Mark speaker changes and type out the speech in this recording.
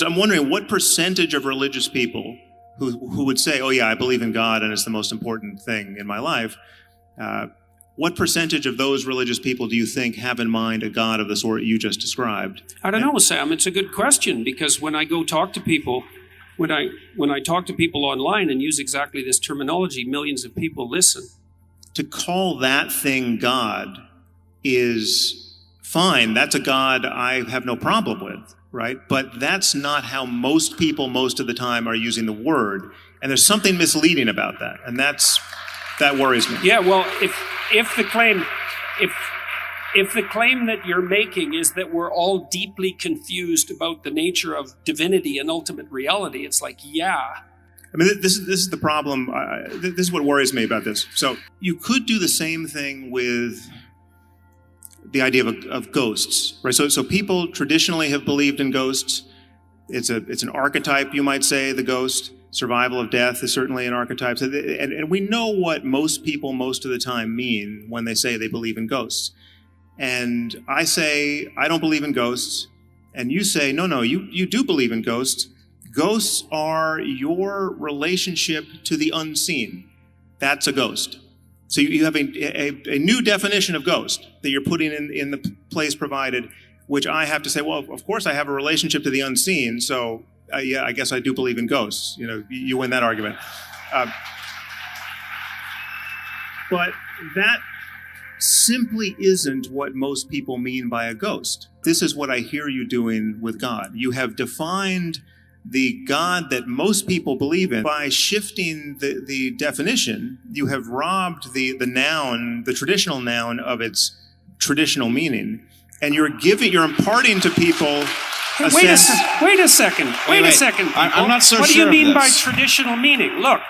Speaker 1: I'm wondering what percentage of religious people who would say, oh yeah, I believe in God and it's the most important thing in my life, what percentage of those religious people do you think have in mind a God of the sort you just described?
Speaker 2: I don't know, Sam. It's a good question, because when I go talk to people, when I talk to people online and use exactly this terminology, millions of people listen.
Speaker 1: To call that thing God is fine. That's a God I have no problem with, right? But that's not how most people most of the time are using the word. And there's something misleading about that. And that worries me.
Speaker 2: Yeah, well, if the claim that you're making is that we're all deeply confused about the nature of divinity and ultimate reality, it's like, yeah.
Speaker 1: I mean, this is the problem. This is what worries me about this. So you could do the same thing with the idea of ghosts, right? So people traditionally have believed in ghosts. It's an archetype, you might say, the ghost. Survival of death is certainly an archetype. And we know what most people most of the time mean when they say they believe in ghosts. And I say, I don't believe in ghosts. And you say, no, you do believe in ghosts. Ghosts are your relationship to the unseen. That's a ghost. So you have a new definition of ghost that you're putting in the place provided, which I have to say, well, of course I have a relationship to the unseen, so yeah, I guess I do believe in ghosts. You know, you win that argument. But that simply isn't what most people mean by a ghost. This is what I hear you doing with God. You have defined the God that most people believe in. By shifting the definition, you have robbed the noun, the traditional noun, of its traditional meaning. And you're imparting to people
Speaker 2: Wait a second.
Speaker 3: I'm not so sure.
Speaker 2: What do you mean by traditional meaning? Look,